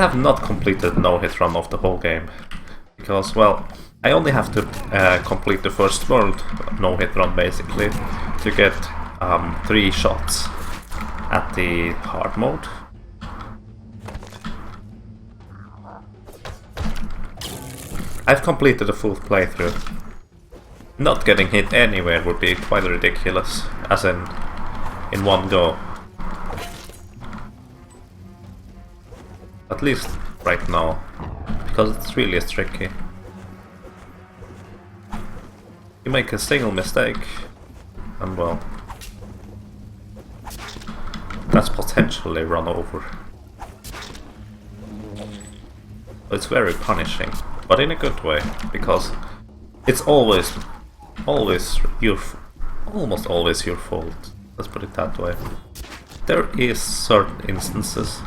have not completed no-hit run of the whole game, because, well, I only have to complete the first world no-hit run basically to get 3 shots at the hard mode. I've completed a full playthrough. Not getting hit anywhere would be quite ridiculous, as in one go. At least right now, because it's really tricky. You make a single mistake, and well, that's potentially run over. It's very punishing, but in a good way, because it's almost always your fault. Let's put it that way. There is certain instances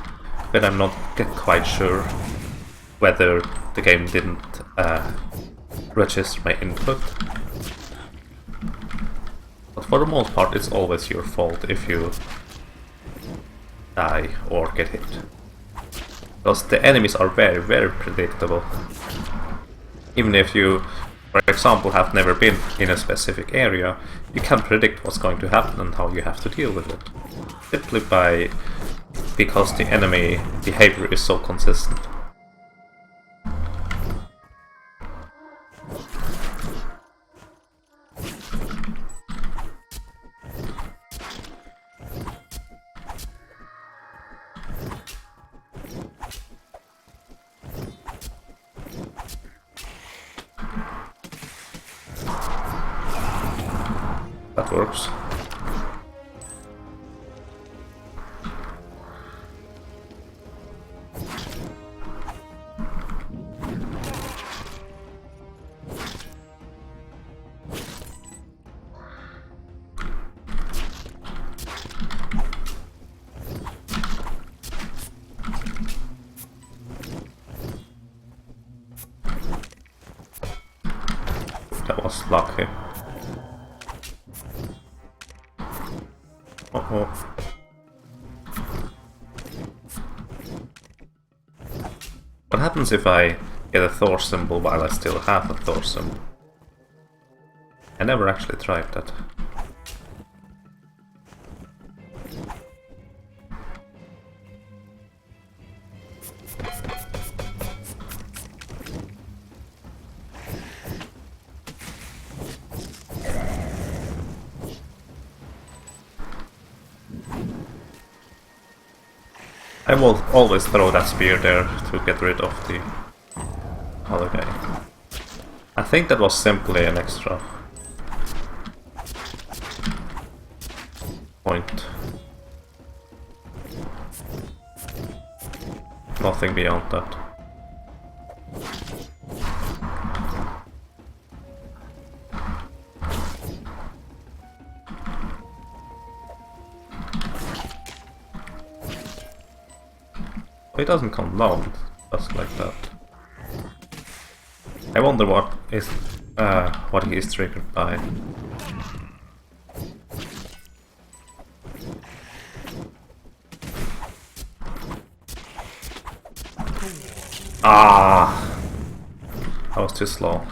when I'm not quite sure whether the game didn't register my input. But for the most part, it's always your fault if you die or get hit. Because the enemies are very, very predictable. Even if you, for example, have never been in a specific area, you can predict what's going to happen and how you have to deal with it. Simply because the enemy behavior is so consistent. That works. That was lucky. Uh-oh. What happens if I get a Thor symbol while I still have a Thor symbol? I never actually tried that. I will always throw that spear there to get rid of the other guy. I think that was simply an extra point. Nothing beyond that. It doesn't come down just like that. I wonder what he is triggered by. Ah, I was too slow.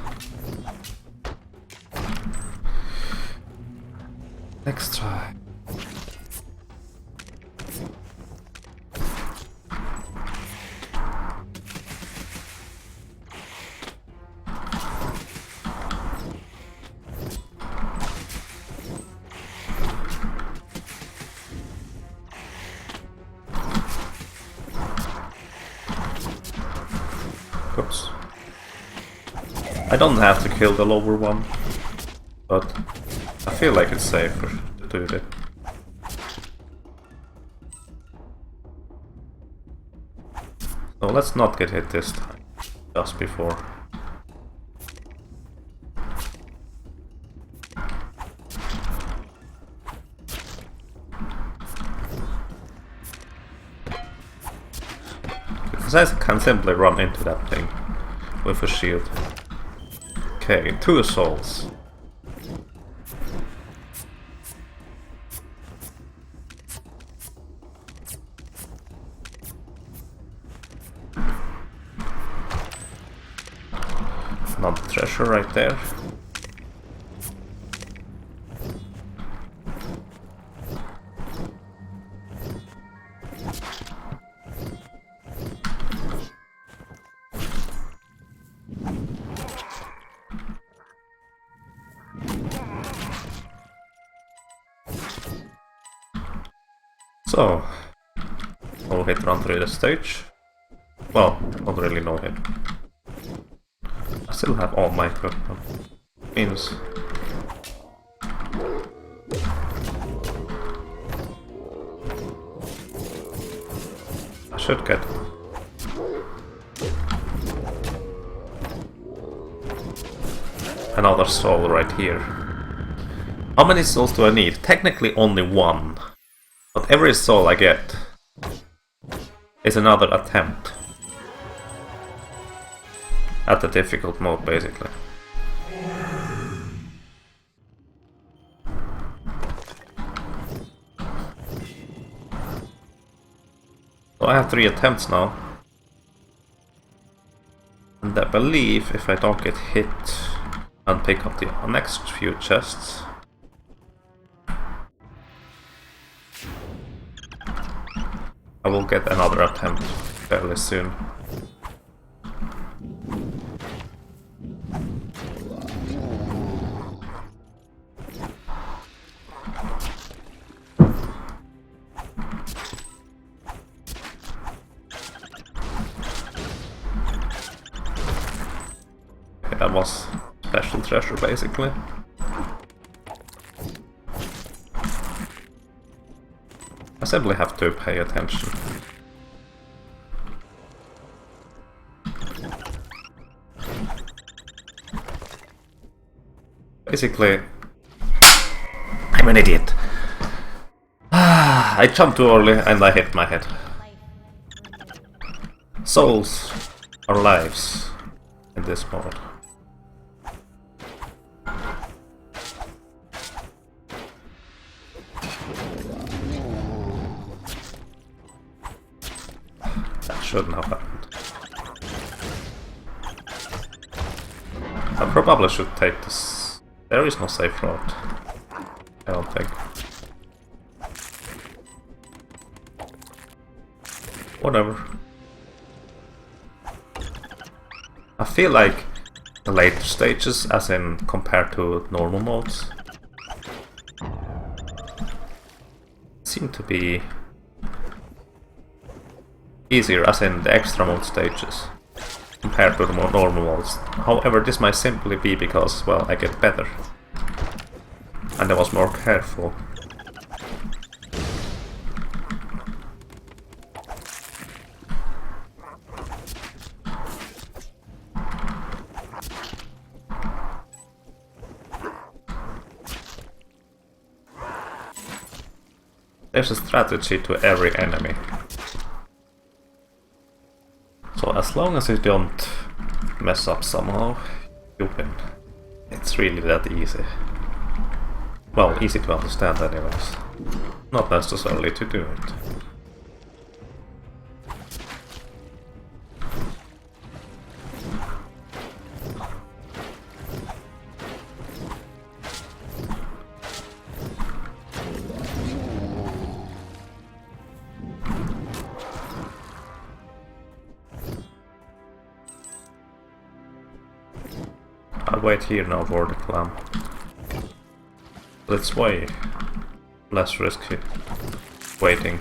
Next try. Oops. I don't have to kill the lower one, but I feel like it's safer to do it. So let's not get hit this time, just before. Because I can simply run into that thing with a shield. Okay, 2 souls. another treasure right there. So, no hit run through the stage. Well, not really no hit. I still have all my equipment. Means I should get another soul right here. How many souls do I need? Technically only one. But every soul I get is another attempt at the difficult mode, basically. So I have 3 attempts now. And I believe if I don't get hit and pick up the next few chests, I will get another attempt fairly soon. Okay, that was special treasure basically. I simply have to pay attention. Basically, I'm an idiot. I jumped too early and I hit my head. Souls are lives in this mode. Shouldn't have happened. I probably should take this. There is no safe route. I don't think. Whatever. I feel like the later stages, as in compared to normal modes, seem to be easier, as in the extra mode stages, compared to the more normal modes. However, this might simply be because, well, I get better. And I was more careful. There's a strategy to every enemy. So as long as you don't mess up somehow, you win. It's really that easy. Well, easy to understand anyways. Not necessarily to do it. I'll wait here now for the clam. It's way less risky waiting.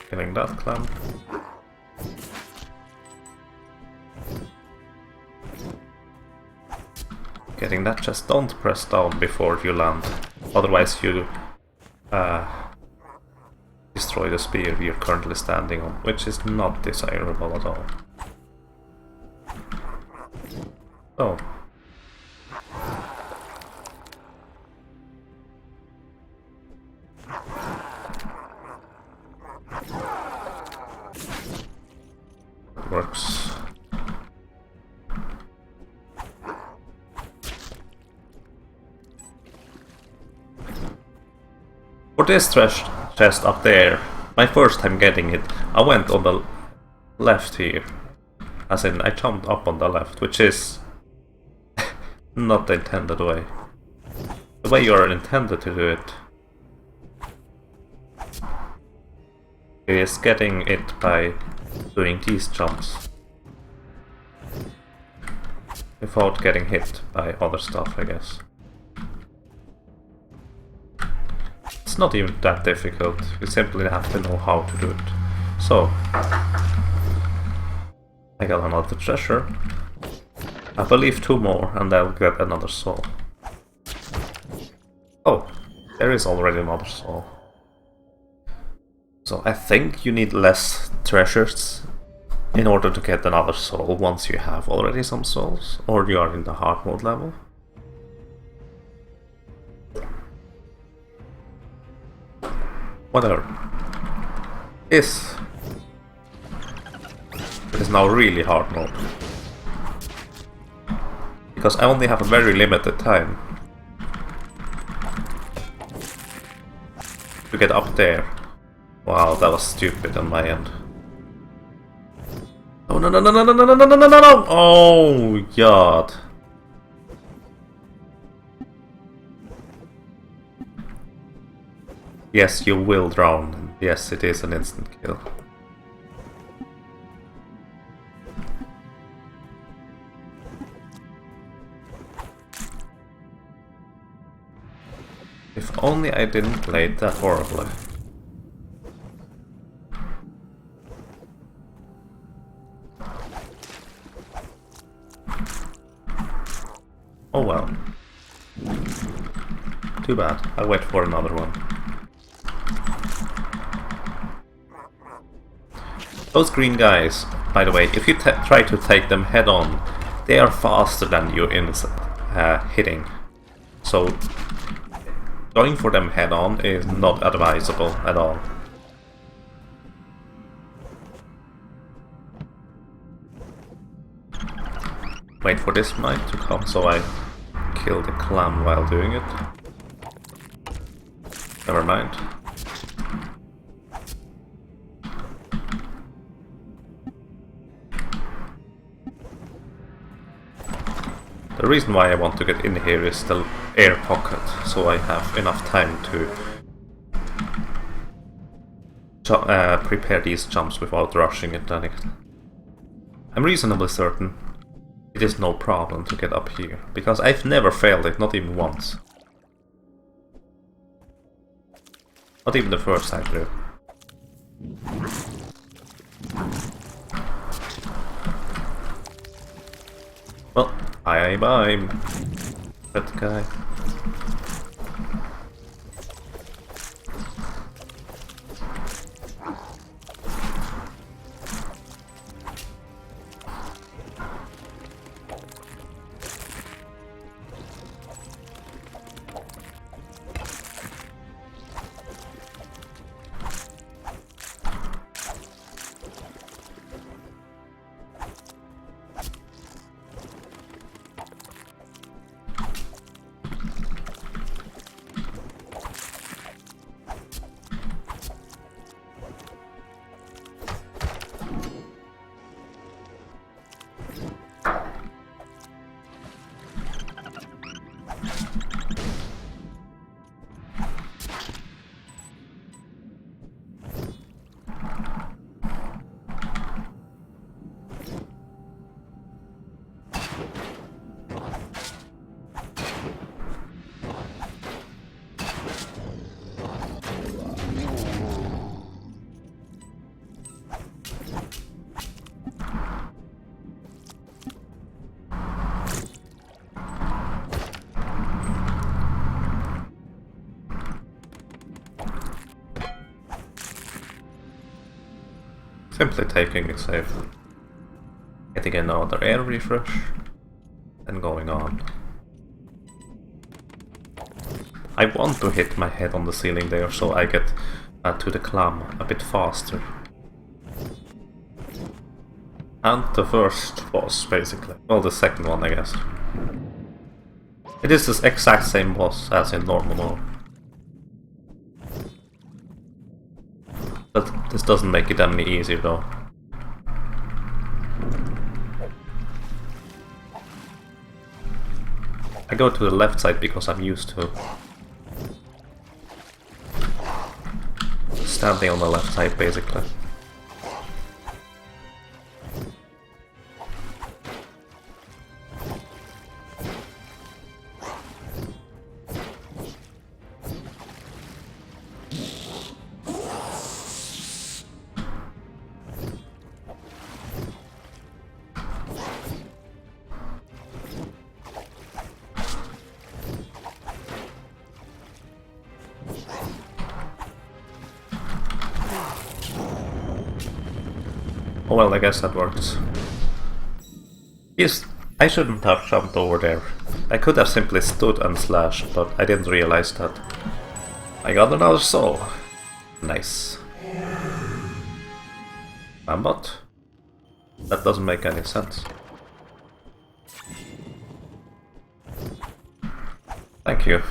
Killing that clam. Getting that chest, don't press down before you land, otherwise you destroy the spear we are currently standing on, which is not desirable at all. Oh. It works. For this chest up there, My first time getting it, I went on the left here. As in, I jumped up on the left, which is not the intended way. The way you are intended to do it is getting it by doing these jumps. Without getting hit by other stuff, I guess. It's not even that difficult, you simply have to know how to do it. So, I got another treasure. I believe 2 more, and I'll get another soul. Oh, there is already another soul. So I think you need less treasures in order to get another soul once you have already some souls, or you are in the hard mode level. Whatever. This is now really hard mode. Because I only have a very limited time to get up there. Wow, that was stupid on my end. Oh no no no no no no no no no no no! Oh god. Yes, you will drown. Yes, it is an instant kill. If only I didn't play it that horribly. Oh well. Too bad. I'll wait for another one. Those green guys, by the way, if you try to take them head on, they are faster than you in hitting. So going for them head on is not advisable at all. Wait for this mine to come so I kill the clam while doing it. Never mind. The reason why I want to get in here is the air pocket, so I have enough time to prepare these jumps without rushing it. I'm reasonably certain it is no problem to get up here, because I've never failed it, not even once. Not even the first time through. Well, bye, that guy. Simply taking it safe. Getting another air refresh and going on. I want to hit my head on the ceiling there so I get to the clam a bit faster. And the first boss, basically. Well, the second one, I guess. It is the exact same boss as in normal mode. But this doesn't make it any easier though. I go to the left side because I'm used to standing on the left side basically. Oh well, I guess that works. Yes, I shouldn't have jumped over there. I could have simply stood and slashed, but I didn't realize that. I got another soul. Nice. Ambot? That doesn't make any sense. Thank you.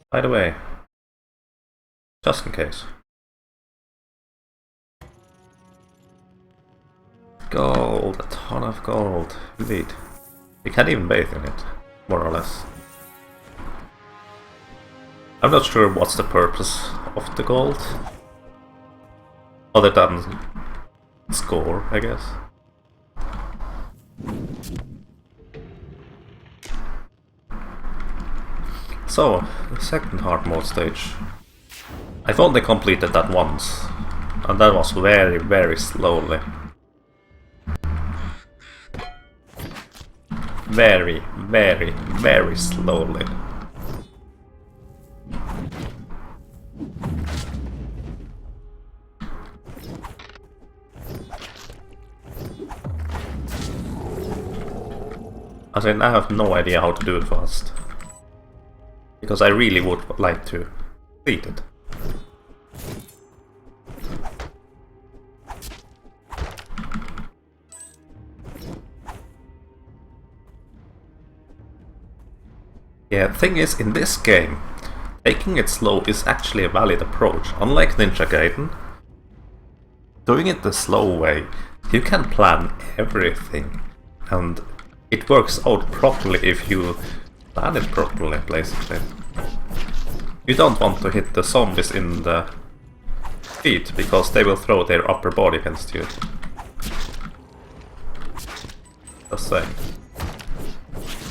By the way, just in case. Gold, a ton of gold, indeed. You can't even bathe in it, more or less. I'm not sure what's the purpose of the gold. Other than score, I guess. So, the second hard mode stage. I've only completed that once, and that was very, very slowly. Very, very, very slowly. As in, I have no idea how to do it fast. Because I really would like to beat it. Yeah, the thing is, in this game, taking it slow is actually a valid approach. Unlike Ninja Gaiden, doing it the slow way, you can plan everything, and it works out properly if you plan it properly, basically. You don't want to hit the zombies in the feet, because they will throw their upper body against you. Just saying.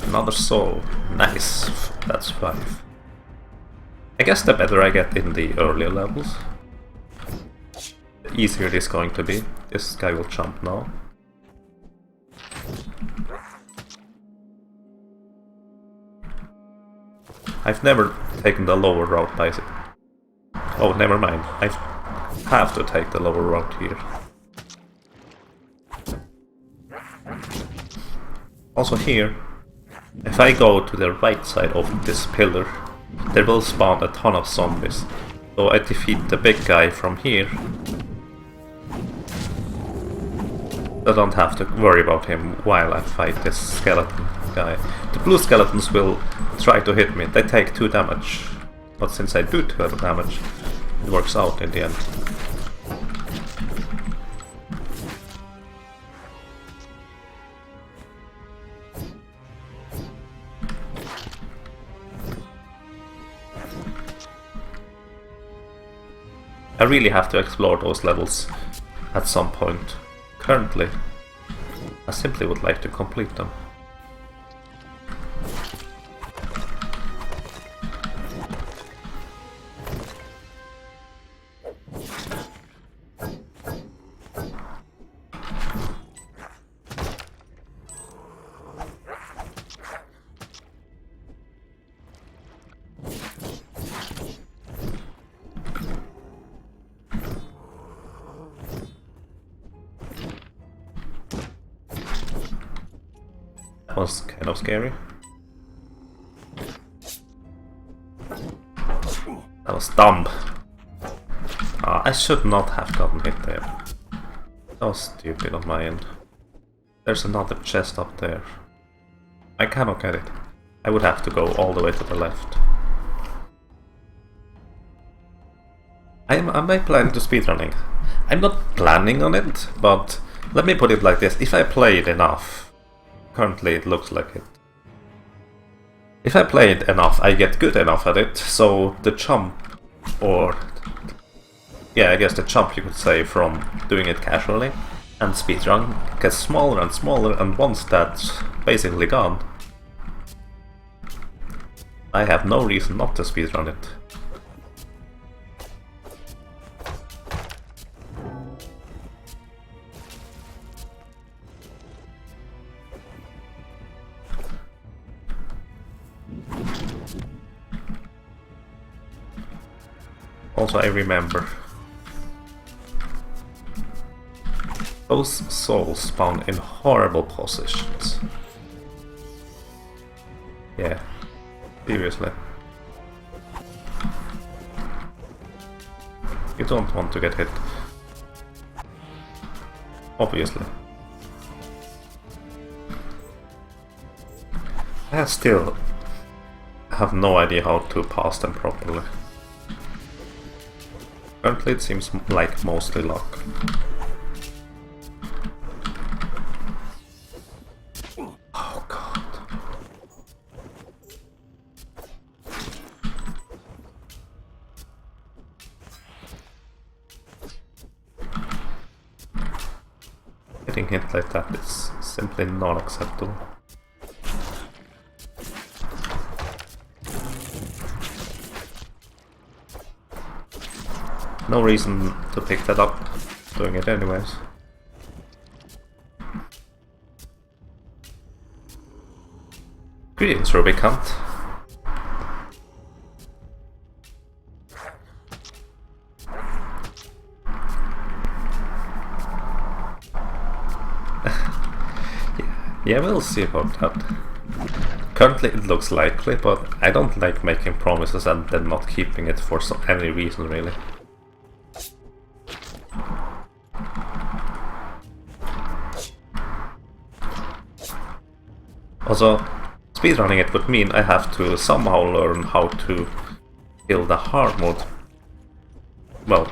Another soul. Nice. That's 5. I guess the better I get in the earlier levels, the easier it is going to be. This guy will jump now. I've never taken the lower route by it. Oh, never mind. I have to take the lower route here. Also here, if I go to the right side of this pillar, there will spawn a ton of zombies. So I defeat the big guy from here. I don't have to worry about him while I fight this skeleton guy. The blue skeletons will try to hit me. They take 2 damage. But since I do 2 damage, it works out in the end. I really have to explore those levels at some point. Currently, I simply would like to complete them. That was kind of scary. That was dumb. I should not have gotten hit there. That was stupid on my end. There's another chest up there. I cannot get it. I would have to go all the way to the left. Am I planning to speedrunning? I'm not planning on it, but let me put it like this. If I play it enough, currently it looks like it. If I play it enough, I get good enough at it, so the jump, or... yeah, I guess the jump you could say from doing it casually and speedrun gets smaller and smaller, and once that's basically gone, I have no reason not to speedrun it. Also, I remember those souls spawn in horrible positions. Yeah, seriously. You don't want to get hit. Obviously. I still have no idea how to pass them properly. Currently it seems like mostly luck. Oh god. Getting hit like that is simply not acceptable. No reason to pick that up, doing it anyways. Greetings, Ruby cunt. Yeah, we'll see about that. Currently it looks likely, but I don't like making promises and then not keeping it for any reason, really. Also, speedrunning it would mean I have to somehow learn how to kill the hard mode. Well,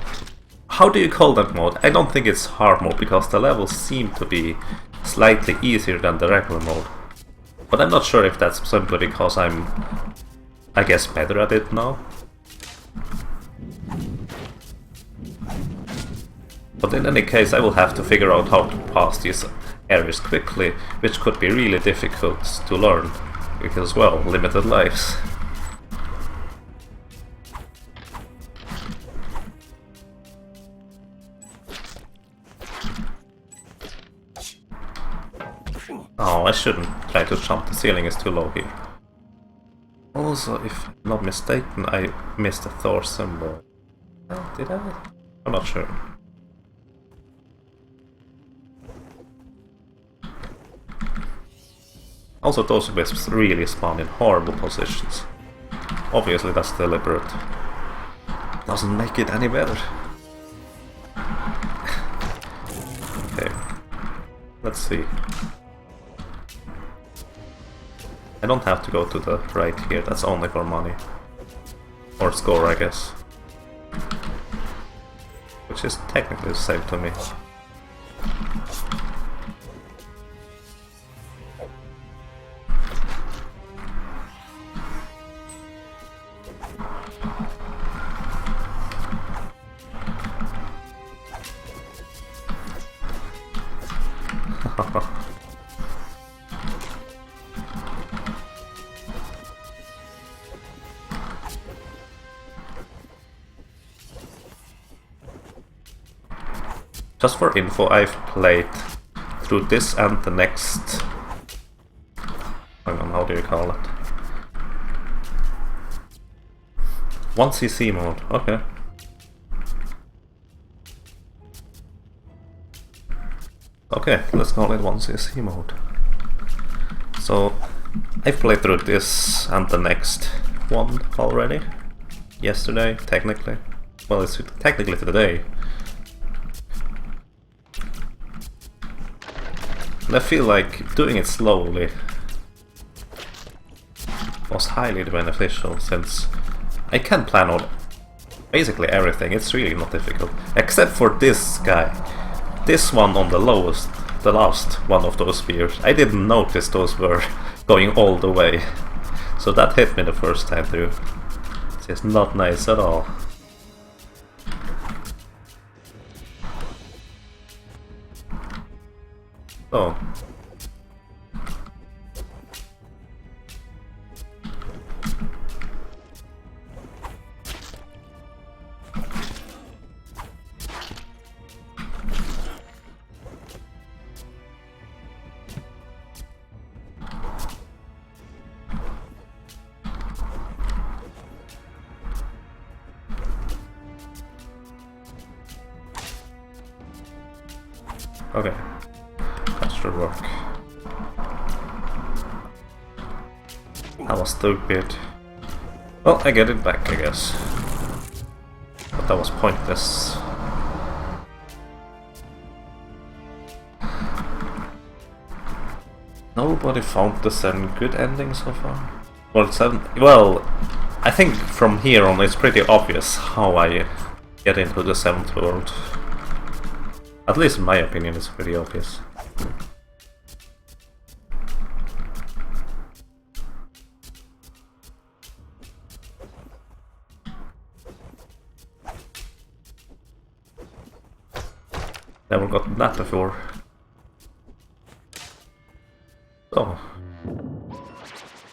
how do you call that mode? I don't think it's hard mode, because the levels seem to be slightly easier than the regular mode. But I'm not sure if that's simply because I'm, I guess, better at it now. But in any case, I will have to figure out how to pass these areas quickly, which could be really difficult to learn, because, well, limited lives. Oh, I shouldn't try to jump, the ceiling is too low here. Also, if I'm not mistaken, I missed a Thor symbol. Oh, did I? I'm not sure. Also, those wisps really spawn in horrible positions. Obviously that's deliberate. Doesn't make it any better. Okay. Let's see. I don't have to go to the right here, that's only for money. Or score, I guess. Which is technically the same to me. Just for info, I've played through this and the next... hang on, how do you call it? 1cc mode, okay. Okay, let's call it 1cc mode. So, I've played through this and the next one already. Yesterday, technically. Well, it's technically today. And I feel like doing it slowly was highly beneficial, since I can plan out basically everything. It's really not difficult. Except for this guy. This one on the lowest, the last one of those spears. I didn't notice those were going all the way. So that hit me the first time through. It's just not nice at all. Oh. Okay, that should work. That was stupid. Well, I get it back, I guess. But that was pointless. Nobody found the 7 good endings so far. Well, 7. Well, I think from here on it's pretty obvious how I get into the 7th world. At least in my opinion, it's pretty obvious. Never gotten that before. So,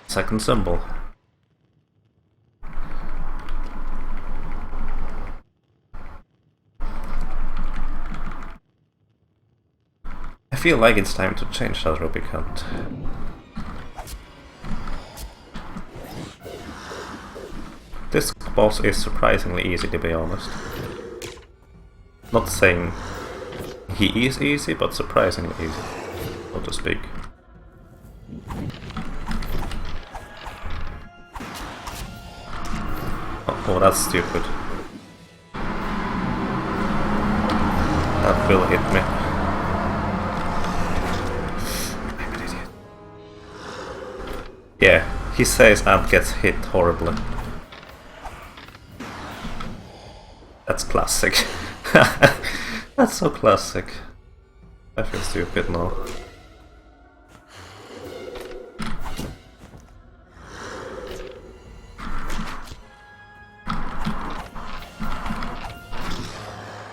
second symbol. I feel like it's time to change that Rubicon. This boss is surprisingly easy, to be honest. Not saying he is easy, but surprisingly easy, so to speak. Oh, that's stupid. That will hit me. I'm an idiot. Yeah, he says and gets hit horribly. That's classic. That's so classic. I feel stupid now.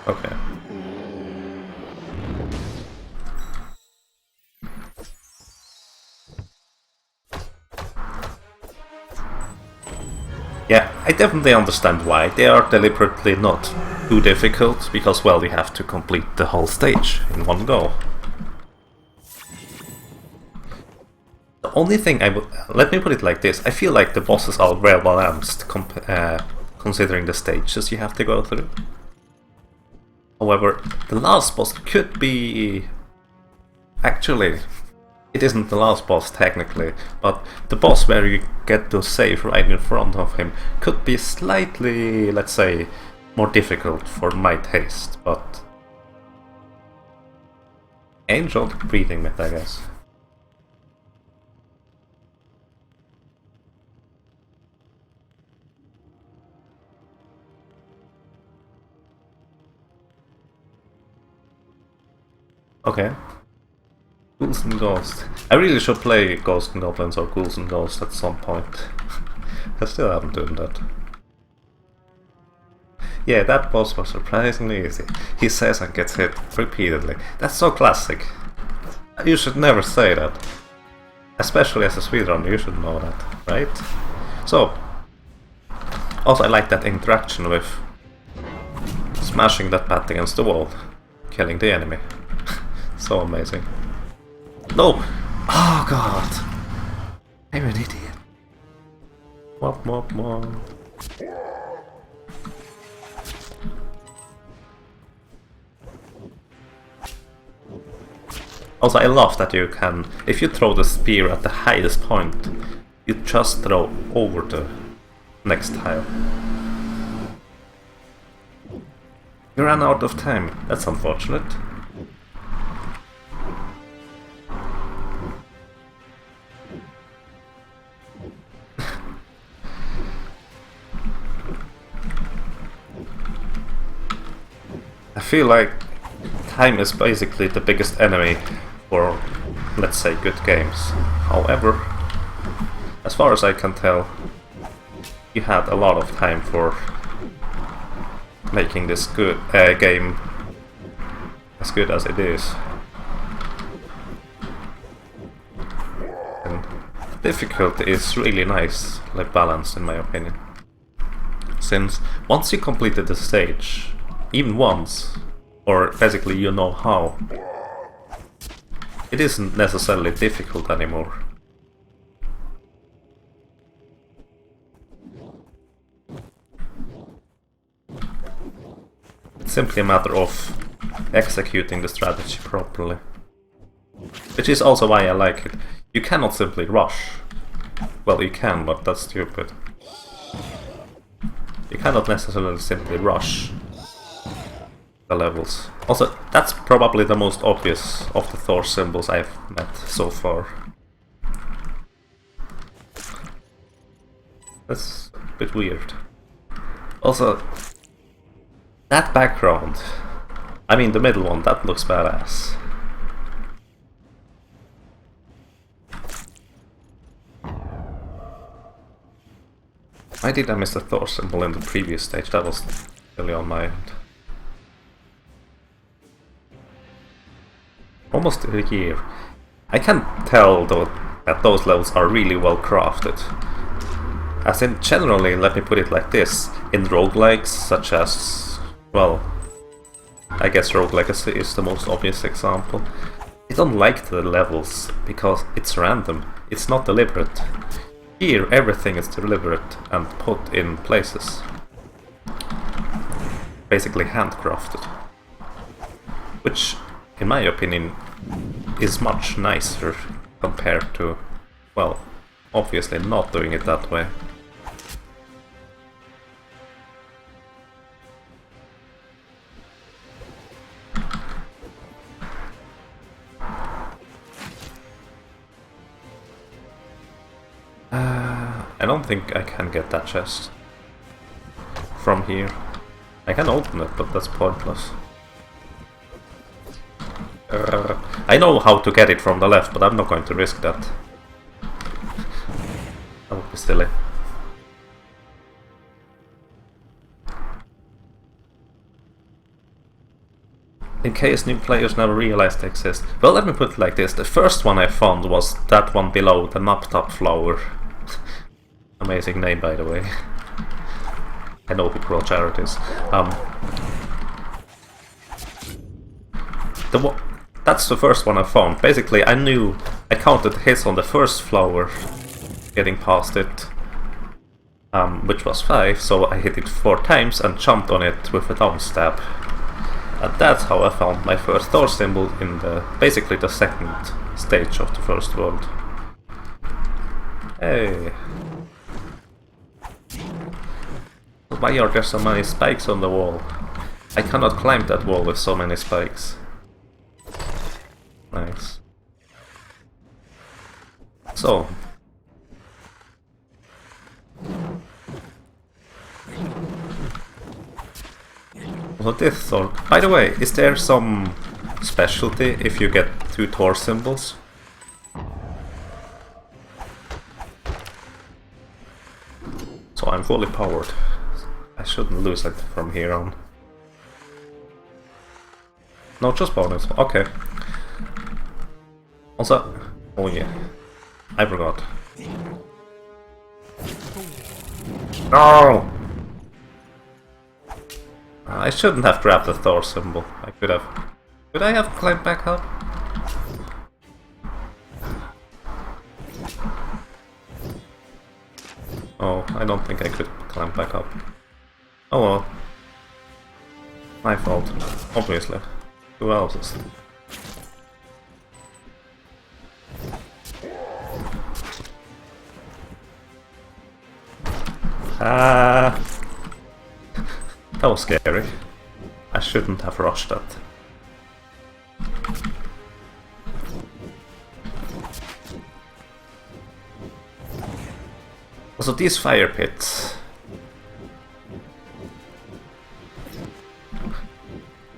Okay. Yeah, I definitely understand why. They are deliberately not too difficult, because, well, you have to complete the whole stage in one go. The only thing I would... let me put it like this. I feel like the bosses are well balanced, considering the stages you have to go through. However, the last boss could be... actually, it isn't the last boss technically, but the boss where you get to save right in front of him could be slightly, let's say, more difficult for my taste, but... I enjoyed beating it, I guess. Okay. Ghouls and Ghosts. I really should play Ghosts and Goblins or Ghouls and Ghosts at some point. I still haven't done that. Yeah, that boss was surprisingly easy. He says and gets hit repeatedly. That's so classic. You should never say that. Especially as a speedrunner, you should know that, right? So, also I like that interaction with smashing that bat against the wall, killing the enemy. So amazing. No! Oh god! I'm an idiot. Mop, mop, mop. Also, I love that you can, if you throw the spear at the highest point, you just throw over the next tile. You ran out of time. That's unfortunate. feel like time is basically the biggest enemy for, let's say, good games. However, as far as I can tell, you had a lot of time for making this good game as good as it is. And the difficulty is really nicely balanced in my opinion. Since once you completed the stage, even once, or basically you know how, it isn't necessarily difficult anymore. It's simply a matter of executing the strategy properly. Which is also why I like it. You cannot simply rush. Well, you can, but that's stupid. You cannot necessarily simply rush the levels. Also, that's probably the most obvious of the Thor symbols I've met so far. That's a bit weird. Also, that background, I mean the middle one, that looks badass. Why did I miss the Thor symbol in the previous stage? That was really on my end. Almost a year. I can tell though that those levels are really well crafted. As in, generally, let me put it like this, in roguelikes such as, well, I guess Rogue Legacy is the most obvious example. I don't like the levels because it's random, it's not deliberate. Here everything is deliberate and put in places. Basically handcrafted. Which, in my opinion, is much nicer compared to, well, obviously not doing it that way. I don't think I can get that chest from here. I can open it, but that's pointless. I know how to get it from the left, but I'm not going to risk that. That would be silly. In case new players never realized they exist. Well, let me put it like this. The first one I found was that one below, the Naptap flower. Amazing name, by the way. I know we grow charities. That's the first one I found. Basically, I counted hits on the first flower, getting past it, which was 5, so I hit it 4 times and jumped on it with a down stab. And that's how I found my first Thor symbol in basically the second stage of the first world. Hey! Why are there so many spikes on the wall? I cannot climb that wall with so many spikes. Nice. So. So this Thor. By the way, is there some specialty if you get 2 Thor symbols? So I'm fully powered. I shouldn't lose it from here on. No, just bonus. Okay. Also, oh yeah, I forgot. No! I shouldn't have grabbed the Thor symbol. I could have. Could I have climbed back up? Oh, I don't think I could climb back up. Oh well. My fault, obviously. Who else's? That was scary. I shouldn't have rushed that. Also, these fire pits.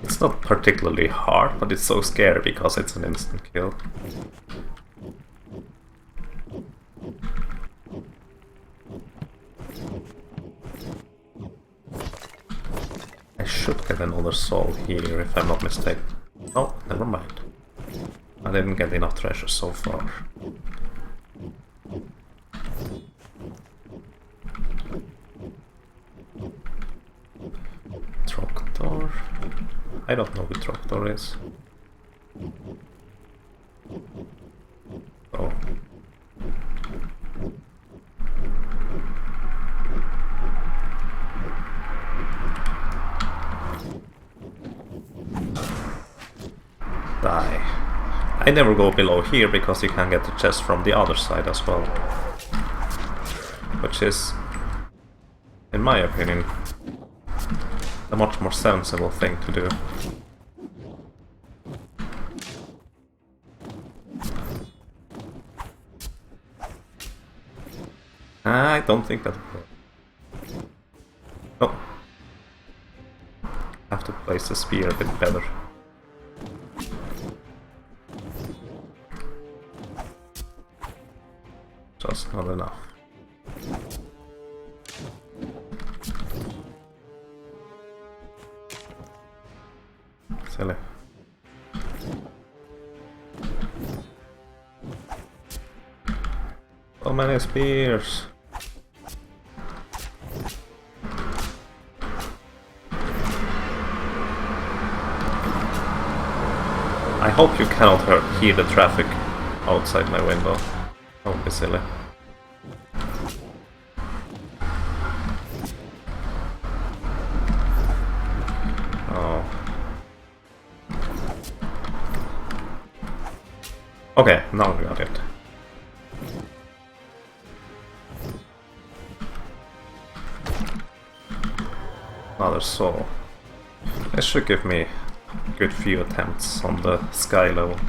It's It's not particularly hard, but it's so scary because it's an instant kill. I should get another soul here if I'm not mistaken. Oh, never mind. I didn't get enough treasure so far. Troctor. I don't know who Troctor is. Oh. Die. I never go below here because you can get the chest from the other side as well. Which is, in my opinion, a much more sensible thing to do. I don't think that will. Oh. Have to place the spear a bit better. Just not enough. Silly. So many spears. I hope you cannot hear the traffic outside my window. Don't be silly. Oh. Okay, now we got it. Another soul. This should give me a good few attempts on the sky level.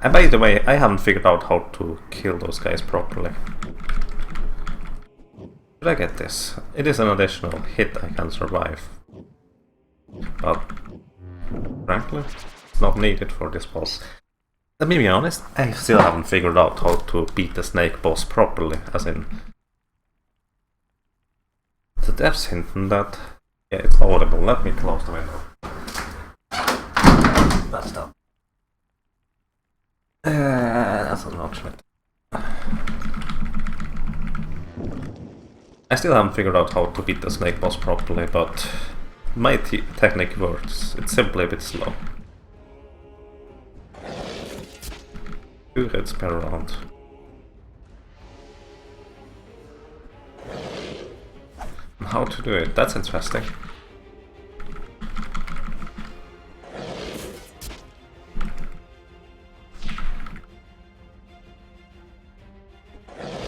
And by the way, I haven't figured out how to kill those guys properly. Did I get this? It is an additional hit I can survive. But frankly, it's not needed for this boss. Let me be honest, I still haven't figured out how to beat the snake boss properly, as in... The devs hinting that... Yeah, it's audible. Let me close the window. That's done. That's unfortunate. I still haven't figured out how to beat the snake boss properly, but my technique works. It's simply a bit slow. 2 hits per round. And how to do it? That's interesting.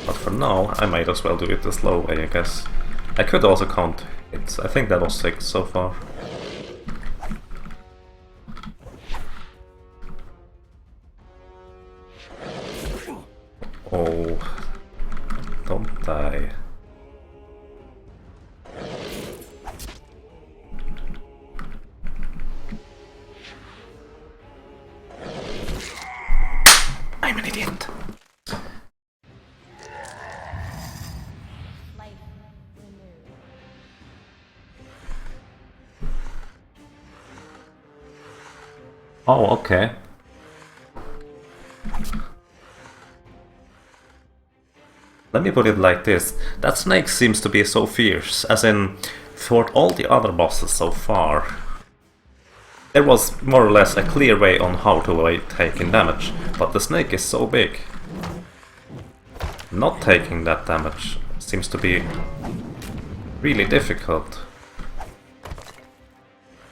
But for now, I might as well do it the slow way, I guess. I could also count hits. I think that was 6 so far. Oh, don't die. I'm an idiot. Oh, okay. Let me put it like this, that snake seems to be so fierce, as in, for all the other bosses so far, there was more or less a clear way on how to avoid taking damage, but the snake is so big. Not taking that damage seems to be really difficult.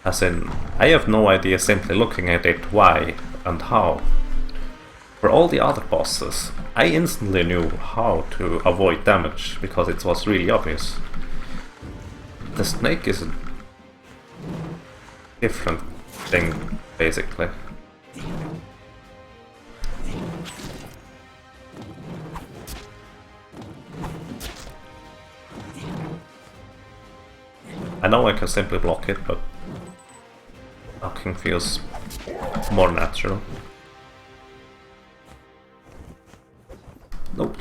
As in, I have no idea simply looking at it why and how. For all the other bosses, I instantly knew how to avoid damage, because it was really obvious. The snake is a different thing, basically. I know I can simply block it, but blocking feels more natural. Nope.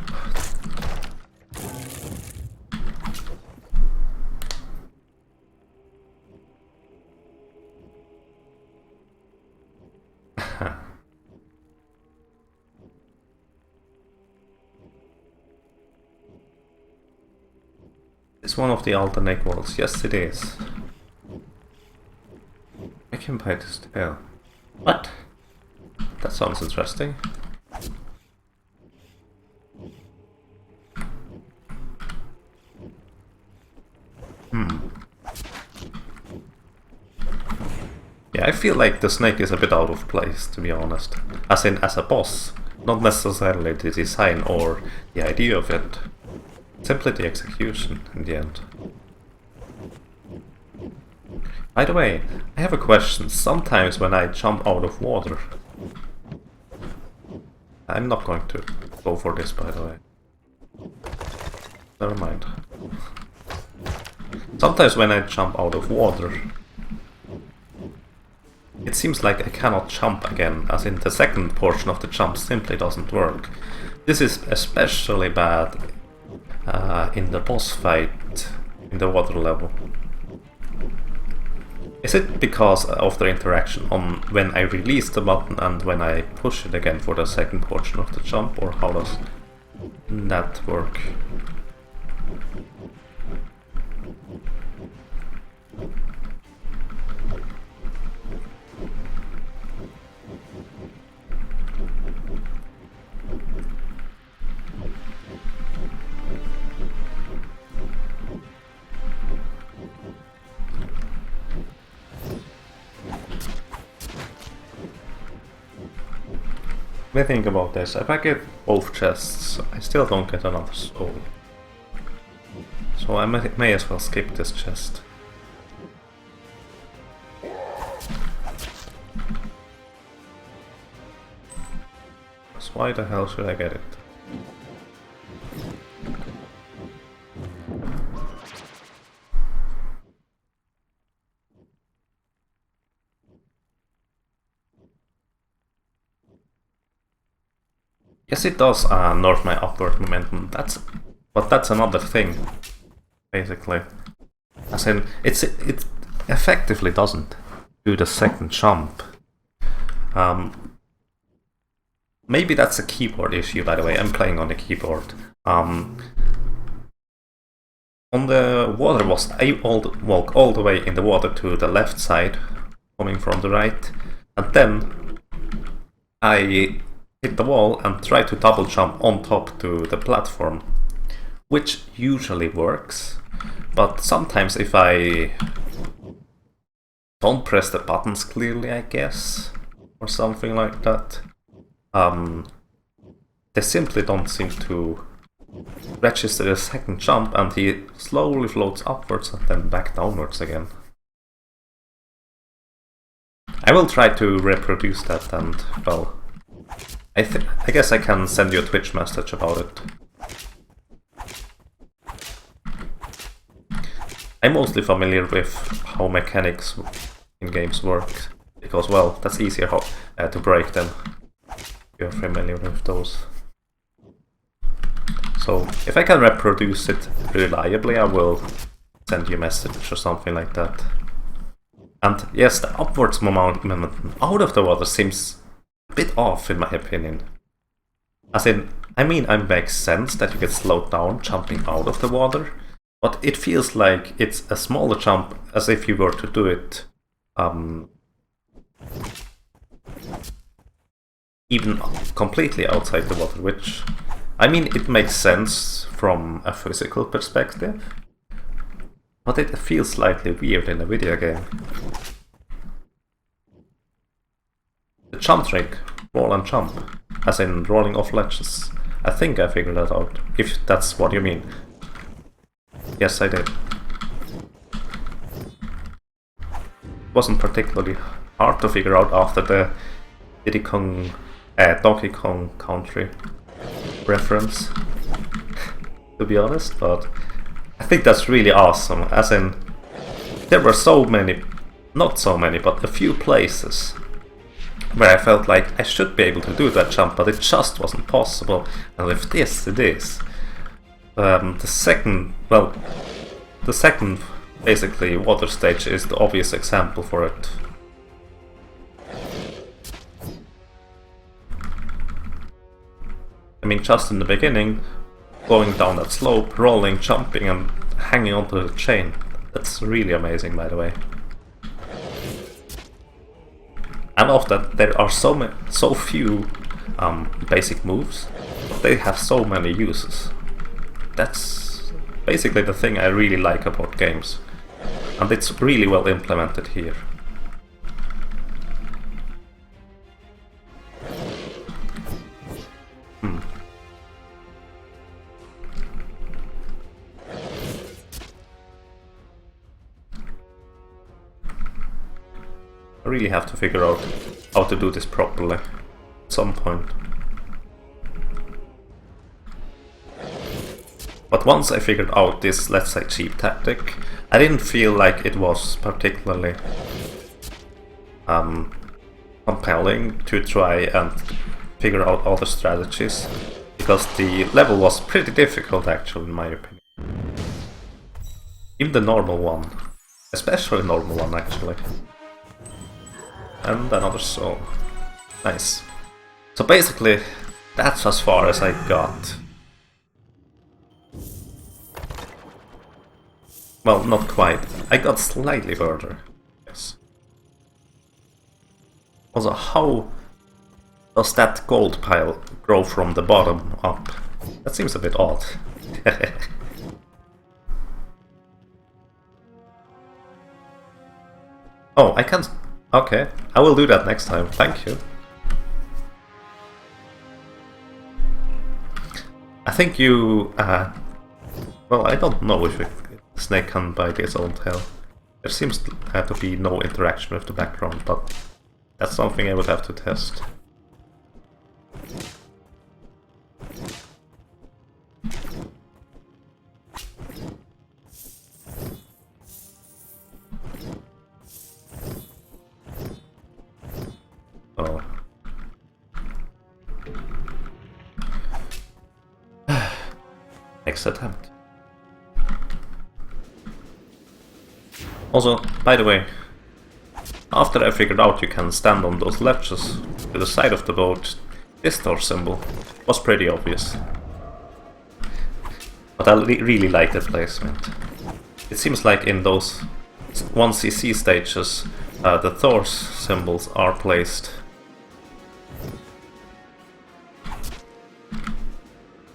It's one of the alternate worlds. Yes, it is. I can buy this tail. What? That sounds interesting. Yeah, I feel like the snake is a bit out of place, to be honest. As in, as a boss. Not necessarily the design or the idea of it. Simply the execution in the end. By the way, I have a question. Sometimes when I jump out of water... I'm not going to go for this, by the way. Never mind. Sometimes when I jump out of water... it seems like I cannot jump again, as in the second portion of the jump simply doesn't work. This is especially bad in the boss fight in the water level. Is it because of the interaction on when I release the button and when I push it again for the second portion of the jump, or how does that work? Let me think about this. If I get both chests, I still don't get another soul. So I may as well skip this chest. So why the hell should I get it? Yes, it does nerf my upward momentum. But that's another thing, basically. As in, it effectively doesn't do the second jump. Maybe that's a keyboard issue, by the way. I'm playing on the keyboard. On the water was I walk all the way in the water to the left side, coming from the right, and then I hit the wall and try to double jump on top to the platform, which usually works, but sometimes if I don't press the buttons clearly, I guess, or something like that, they simply don't seem to register the second jump, and he slowly floats upwards and then back downwards again. I will try to reproduce that, and well, I guess I can send you a Twitch message about it. I'm mostly familiar with how mechanics in games work, because, well, that's easier to break them. You're familiar with those. So, if I can reproduce it reliably, I will send you a message or something like that. And yes, the upwards momentum out of the water seems a bit off, in my opinion. As in, I mean, it makes sense that you get slowed down jumping out of the water, but it feels like it's a smaller jump, as if you were to do it even completely outside the water, which, I mean, it makes sense from a physical perspective, but it feels slightly weird in a video game. The jump trick, roll and jump, as in rolling off ledges. I think I figured that out, if that's what you mean. Yes, I did. It wasn't particularly hard to figure out after the Donkey Kong Country reference, to be honest, but I think that's really awesome, as in, there were so many, not so many, but a few places where I felt like I should be able to do that jump, but it just wasn't possible. And with this, it is. The second basically water stage is the obvious example for it. I mean, just in the beginning, going down that slope, rolling, jumping, and hanging onto the chain. That's really amazing, by the way. I love that there are so few basic moves, but they have so many uses. That's basically the thing I really like about games, and it's really well implemented here. I really have to figure out how to do this properly at some point. But once I figured out this, let's say, cheap tactic, I didn't feel like it was particularly compelling to try and figure out other strategies, because the level was pretty difficult actually, in my opinion. Even the normal one, especially normal one actually. And another soul. Nice. So basically, that's as far as I got. Well, not quite. I got slightly further. Yes. Also, how does that gold pile grow from the bottom up? That seems a bit odd. Oh, I can't... Okay, I will do that next time, thank you. I think you... well, I don't know if a snake can bite its own tail. There seems to be no interaction with the background, but that's something I would have to test. Oh. Next attempt. Also, by the way, after I figured out you can stand on those ledges to the side of the boat, this door symbol was pretty obvious. But I really like the placement. It seems like in those 1cc stages, the Thor's symbols are placed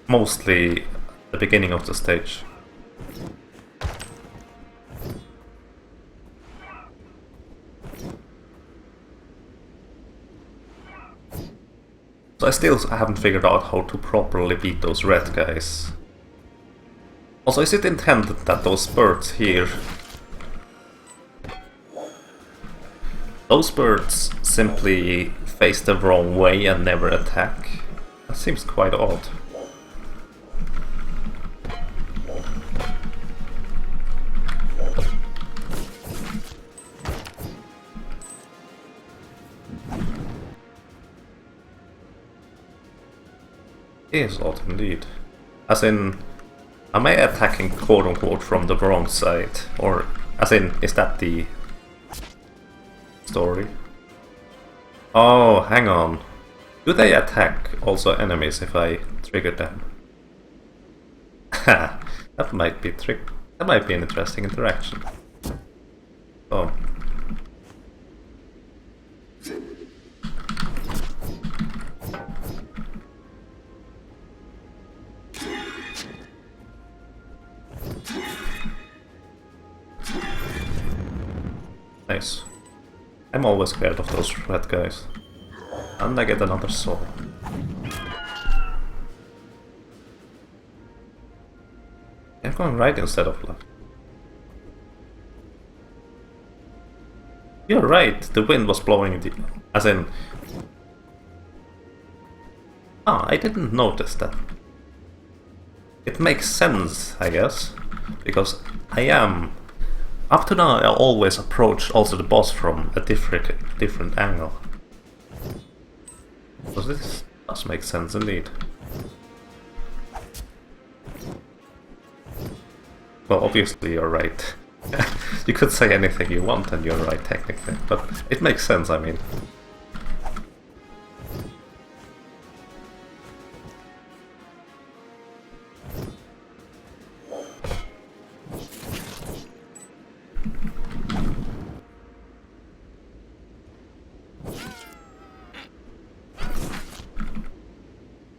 mostly at the beginning of the stage. So I still haven't figured out how to properly beat those red guys. Also, is it intended that those birds here... those birds simply face the wrong way and never attack? That seems quite odd. Is odd indeed. As in, am I attacking quote-unquote from the wrong side? Or, as in, is that the story? Oh, hang on. Do they attack also enemies if I trigger them? Ha! That might be that might be an interesting interaction. Oh. Nice. I'm always scared of those red guys. And I get another soul. I'm going right instead of left. You're right, the wind was blowing as in... Ah, I didn't notice that. It makes sense, I guess, because I am Up to now I always approach also the boss from a different angle. So this does make sense indeed. Well, obviously you're right. You could say anything you want and you're right technically, but it makes sense, I mean.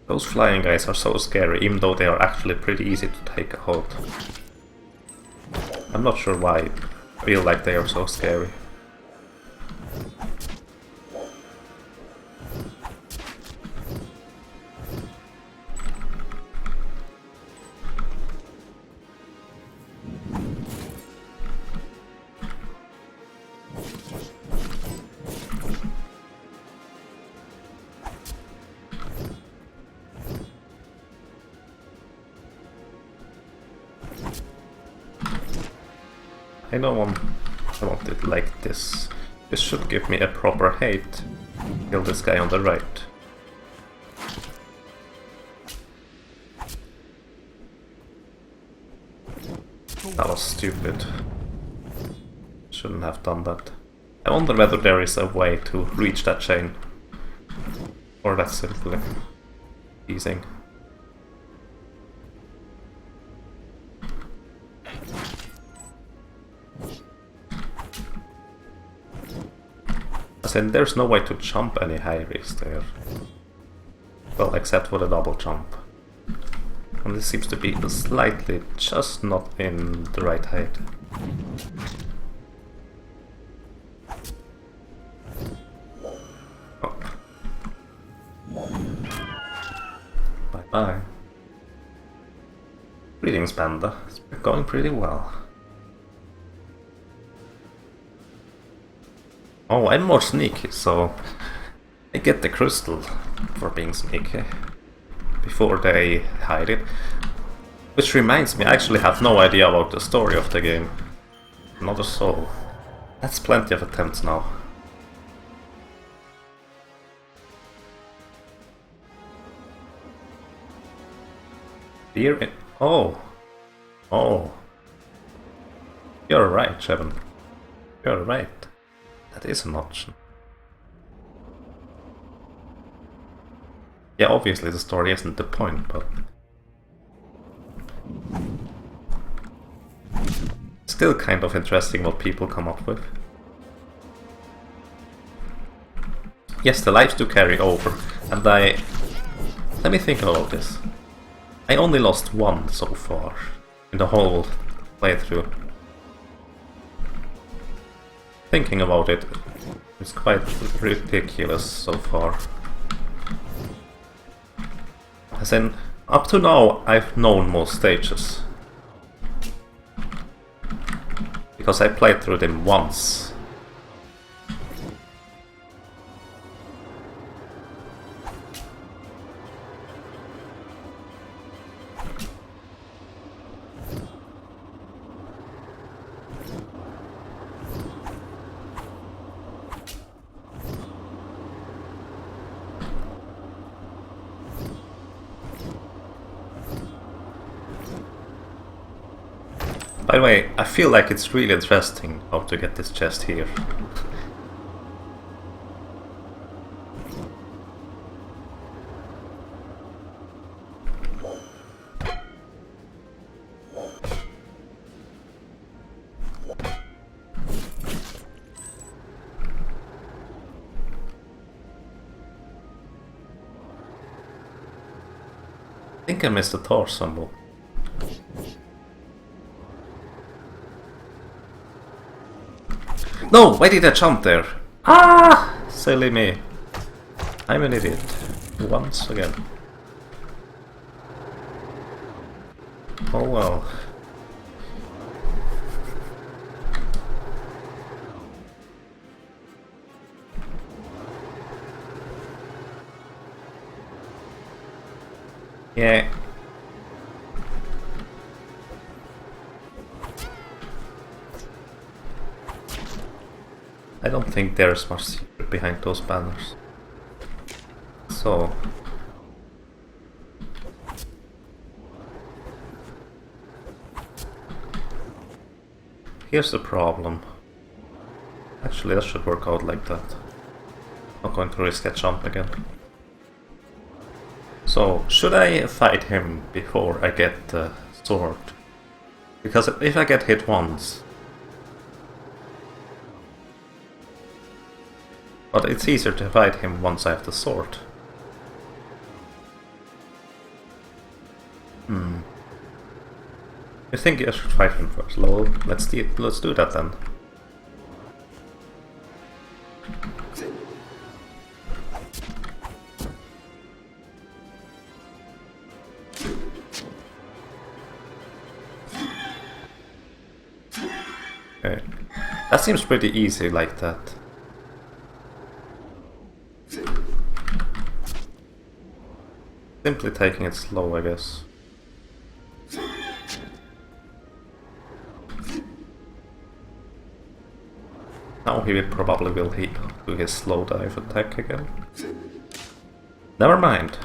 Those flying guys are so scary, even though they are actually pretty easy to take out. I'm not sure why I feel like they are so scary. I don't want it like this. This should give me a proper hate. Kill this guy on the right. That was stupid. Shouldn't have done that. I wonder whether there is a way to reach that chain. Or that's simply easing. As in, there's no way to jump any higher there. Well, except for the double jump. And this seems to be slightly just not in the right height. Oh. Bye-bye. Greetings, Panda. It's going pretty well. Oh, I'm more sneaky, so I get the crystal for being sneaky before they hide it. Which reminds me, I actually have no idea about the story of the game. Not a soul. That's plenty of attempts now. Here in... Oh. Oh. You're right, Shevin. You're right. That is an option. Yeah, obviously the story isn't the point, but... still kind of interesting what people come up with. Yes, the lives do carry over, and I... Let me think about this. I only lost one so far in the whole playthrough. Thinking about it, it's quite ridiculous so far. As in, up to now I've known most stages. Because I played through them once. By the way, I feel like it's really interesting how to get this chest here. I think I missed the Thor symbol. No! Why did I jump there? Ah! Silly me. I'm an idiot. Once again. Oh well. Yeah. I don't think there's much secret behind those banners. So... here's the problem. Actually, that should work out like that. Not going to risk a jump again. So, should I fight him before I get the sword? Because if I get hit once... but it's easier to fight him once I have the sword. I think I should fight him first. Lol, let's do that then. Okay. That seems pretty easy like that. Simply taking it slow, I guess. Now he probably will do his slow dive attack again. Never mind.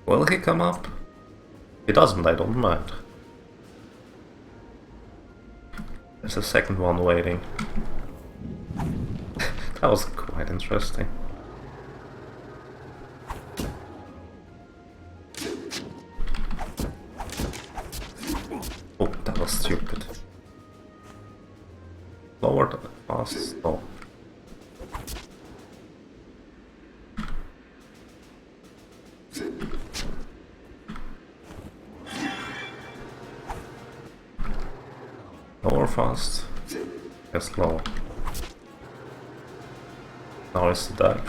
Will he come up? If he doesn't, I don't mind. There's a second one waiting. That was quite interesting. Oh, that was stupid. Lower, fast, slow. Lower, fast. Yes, slow. Now it's the dive.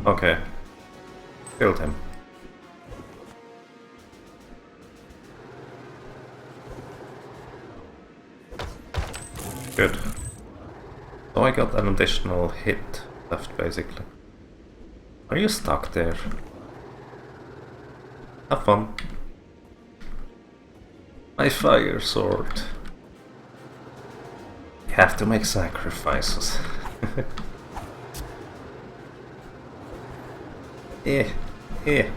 Okay. Killed him. Good. So I got an additional hit left, basically. Are you stuck there? Have fun. My fire sword. You have to make sacrifices.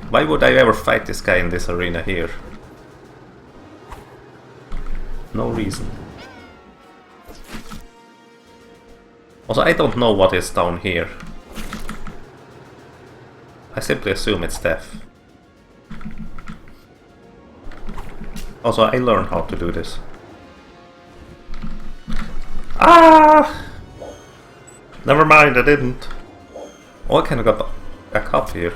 Why would I ever fight this guy in this arena here? No reason. Also, I don't know what is down here. I simply assume it's death. Also, I learned how to do this. Ah! Never mind, I didn't. Oh, I kind of got back up here.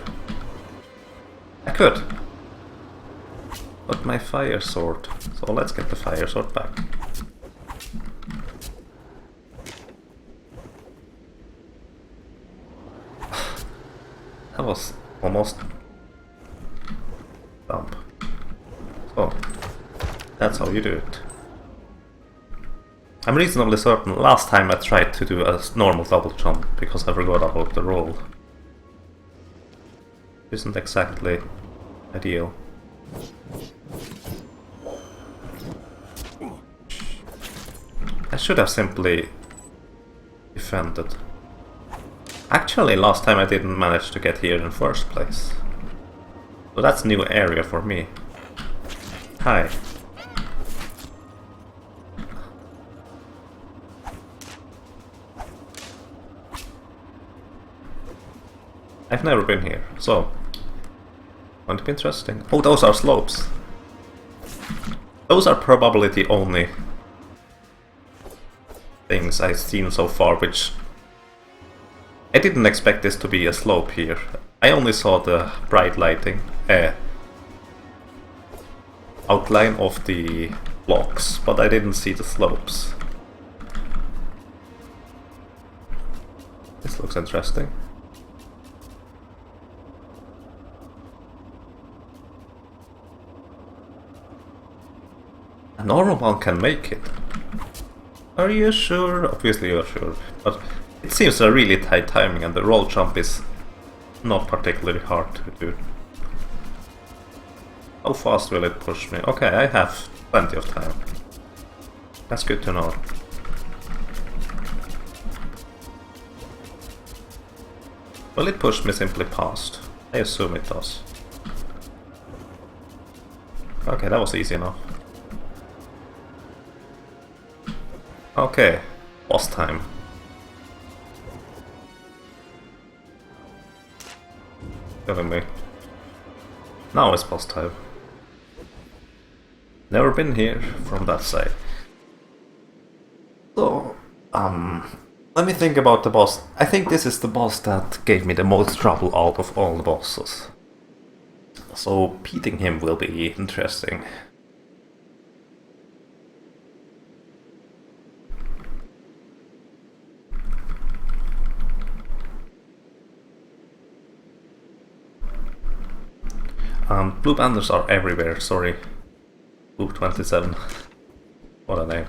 I could. But my fire sword. So let's get the fire sword back. That was almost dumb. So, that's how you do it. I'm reasonably certain last time I tried to do a normal double jump because I forgot about the roll. Isn't exactly ideal. I should have simply defended. Actually, last time I didn't manage to get here in first place. So that's new area for me. Hi. I've never been here, so... going to be interesting. Oh, those are slopes. Those are probably the only things I've seen so far which... I didn't expect this to be a slope here. I only saw the bright lighting outline of the blocks, but I didn't see the slopes. This looks interesting. A normal one can make it. Are you sure? Obviously you're sure, but it seems a really tight timing and the roll jump is not particularly hard to do. How fast will it push me? Okay, I have plenty of time. That's good to know. Will it push me simply past? I assume it does. Okay, that was easy enough. Okay, boss time. Killing me. Now it's boss time. Never been here from that side. So, let me think about the boss. I think this is the boss that gave me the most trouble out of all the bosses. So, beating him will be interesting. Blue banners are everywhere, sorry. Blue 27. What a name.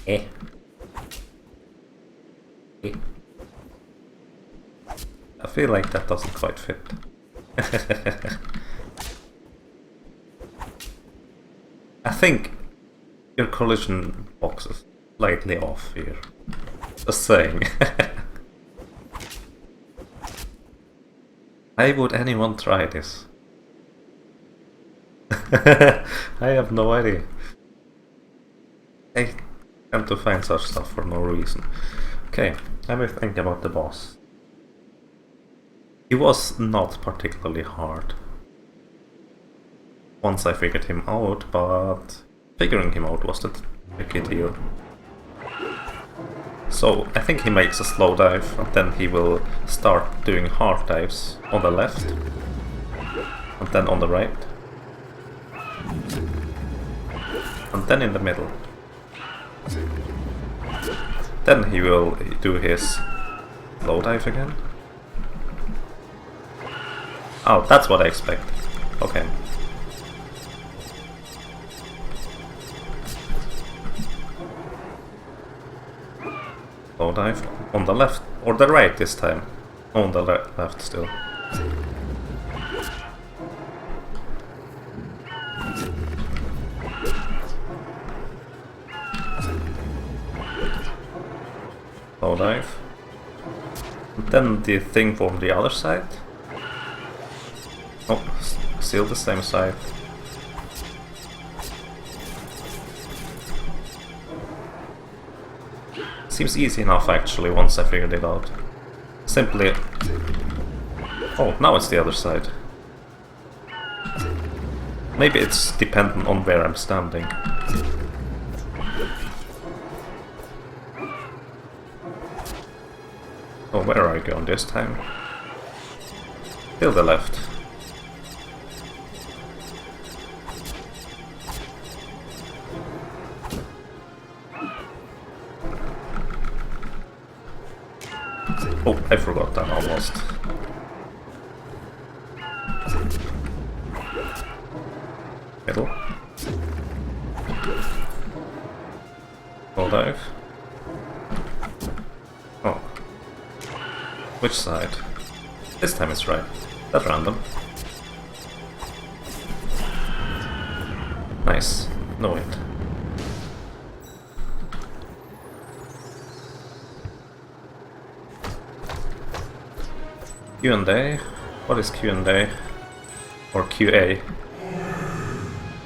Eh. Eh. I feel like that doesn't quite fit. I think your collision box is slightly off here. Just saying. Why would anyone try this? I have no idea. I tend to find such stuff for no reason. Okay, let me think about the boss. He was not particularly hard once I figured him out, but figuring him out was the tricky deal. So, I think he makes a slow dive, and then he will start doing hard dives on the left, and then on the right, and then in the middle. Then he will do his slow dive again. Oh, that's what I expect. Okay. Slow dive on the left, or the right this time. On the left still. Slow dive. And then the thing from the other side. Oh, still the same side. Seems easy enough actually once I figured it out. Simply... Oh, now it's the other side. Maybe it's dependent on where I'm standing. Oh, where are you going this time? Still the left. Oh, I forgot that almost. Middle. Full dive. Oh. Which side? This time it's right. That's random. Nice. No hit. Q&A? What is Q&A? Or QA?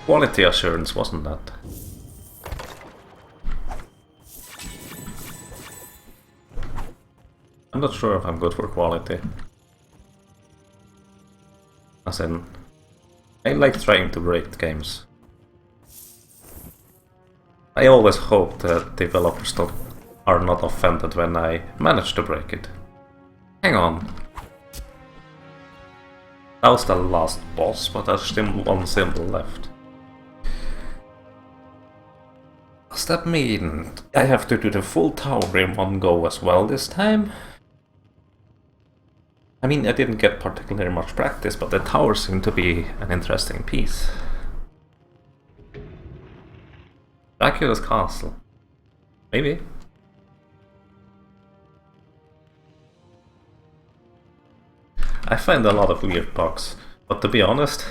Quality assurance, wasn't that? I'm not sure if I'm good for quality. As in, I like trying to break games. I always hope that developers are not offended when I manage to break it. Hang on. That was the last boss, but there's still one symbol left. Does that mean I have to do the full tower in one go as well this time? I mean, I didn't get particularly much practice, but the tower seemed to be an interesting piece. Dracula's castle. Maybe. I find a lot of weird bugs, but to be honest,